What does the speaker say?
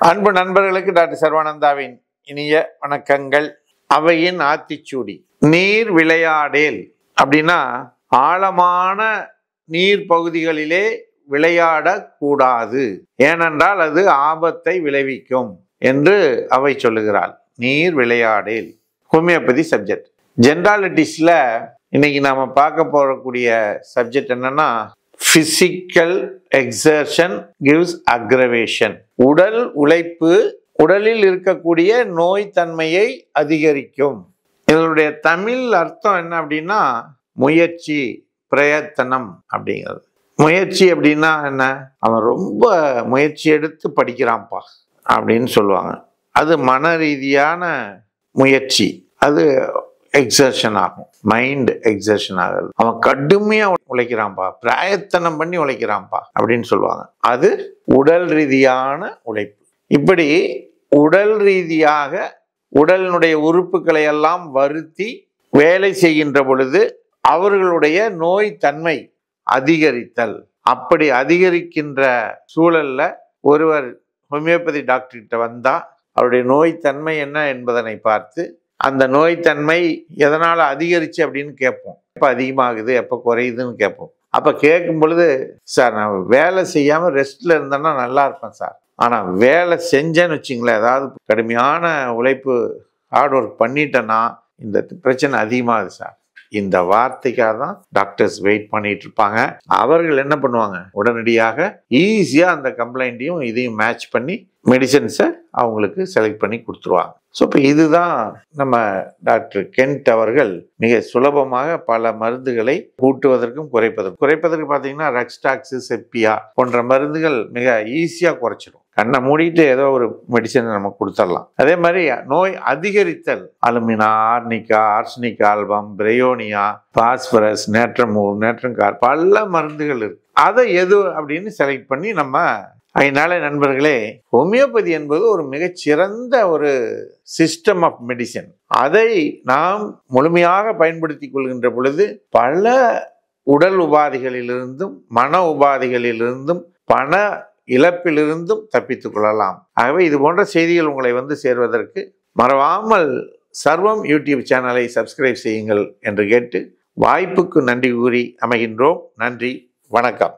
அன்பு நண்பர்களுக்கு டாக்டர் சர்வானந்தாவின் இனிய வணக்கங்கள். அவையின் ஆத்திச்சூடி. நீர் விளையாடேல் அப்படின்னா ஆழமான நீர் பகுதிகளிலே விளையாடக்கூடாது, ஏனென்றால் அது ஆபத்தை விளைவிக்கும் என்று அவை சொல்லுகிறாள். நீர் விளையாடேல் ஹோமியோபதி சப்ஜெக்ட். ஜென்ராலிட்டிஸ்ல இன்னைக்கு நாம பார்க்க போகக்கூடிய சப்ஜெக்ட் என்னன்னா, பிசிக்கல் எக்ஸர்ஷன் கிவ்ஸ் அக்ரவேஷன். உடல் உழைப்பு உடலில் இருக்கக்கூடிய நோய் தன்மையை அதிகரிக்கும். இதனுடைய தமிழ் அர்த்தம் என்ன அப்படின்னா, முயற்சி, பிரயத்தனம் அப்படிங்கிறது. முயற்சி அப்படின்னா என்ன? அவன் ரொம்ப முயற்சி எடுத்து படிக்கிறான்ப்பா அப்படின்னு சொல்லுவாங்க. அது மன ரீதியான முயற்சி, அது எக்ஸர்ஷன் ஆகும், மைண்ட் எக்ஸர்ஷன் ஆகுது. அவன் கடுமையா உழைக்கிறான்பா, பிரயத்தனம் பண்ணி உழைக்கிறான்பா அப்படின்னு சொல்லுவாங்க. அது உடல் ரீதியான உழைப்பு. இப்படி உடல் ரீதியாக உடலினுடைய உறுப்புகளை எல்லாம் வருத்தி வேலை செய்கின்ற பொழுது அவர்களுடைய நோய் தன்மை அதிகரித்தல். அப்படி அதிகரிக்கின்ற சூழல்ல ஒருவர் ஹோமியோபதி டாக்டர்கிட்ட வந்தா அவருடைய நோய் தன்மை என்ன என்பதனை பார்த்து, அந்த நோய் தன்மை எதனால அதிகரிச்சு அப்படின்னு கேட்போம். எப்போ அதிகமாகுது, எப்போ குறையுதுன்னு கேட்போம். அப்போ கேட்கும் பொழுது, சார் நான் வேலை செய்யாமல் ரெஸ்ட்ல இருந்தேன்னா நல்லா இருப்பேன் சார், ஆனால் வேலை செஞ்சேன்னு வச்சுங்களேன், ஏதாவது கடுமையான உழைப்பு ஹார்ட் ஒர்க் பண்ணிட்டேன்னா இந்த பிரச்சனை அதிகமாகுது சார். இந்த வார்த்தைக்காக தான் டாக்டர்ஸ் வெயிட் பண்ணிட்டு இருப்பாங்க. அவர்கள் என்ன பண்ணுவாங்க, உடனடியாக ஈஸியா அந்த கம்ப்ளைண்ட்டையும் இதையும் மேட்ச் பண்ணி மெடிசன்ஸை அவங்களுக்கு செலக்ட் பண்ணி கொடுத்துருவாங்க. ஸோ இப்போ இதுதான் நம்ம டாக்டர் கென்ட் அவர்கள் மிக சுலபமாக பல மருந்துகளை கூட்டுவதற்கும் குறைப்பதற்கு பார்த்தீங்கன்னா ரெக்ஸ்டாக்ஸ், செப்பியா போன்ற மருந்துகள் மிக ஈஸியாக குறைச்சிடும். கண்ணை மூடிட்டு ஏதோ ஒரு மெடிசன் நம்ம கொடுத்துடலாம். அதே மாதிரி நோய் அதிகரித்தல், alumina, arnica, arsenic album, bryonia, phosphorus, நேட்ரங்கார், பல மருந்துகள் இருக்கு. அதை எது அப்படின்னு செலக்ட் பண்ணி நம்ம. அதனால நண்பர்களே, ஹோமியோபதி என்பது ஒரு மிகச்சிறந்த ஒரு சிஸ்டம் ஆஃப் மெடிசன். அதை நாம் முழுமையாக பயன்படுத்தி கொள்கின்ற பொழுது பல உடல் உபாதைகளிலிருந்தும் மன உபாதைகளிலிருந்தும் பண இழப்பிலிருந்தும் தப்பித்துக் கொள்ளலாம். ஆகவே இது போன்ற செய்திகள் உங்களை வந்து சேர்வதற்கு மறவாமல் சர்வம் யூடியூப் சேனலை சப்ஸ்கிரைப் செய்யுங்கள் என்று கேட்டு வாய்ப்புக்கு நன்றி கூறி அமைகின்றோம். நன்றி, வணக்கம்.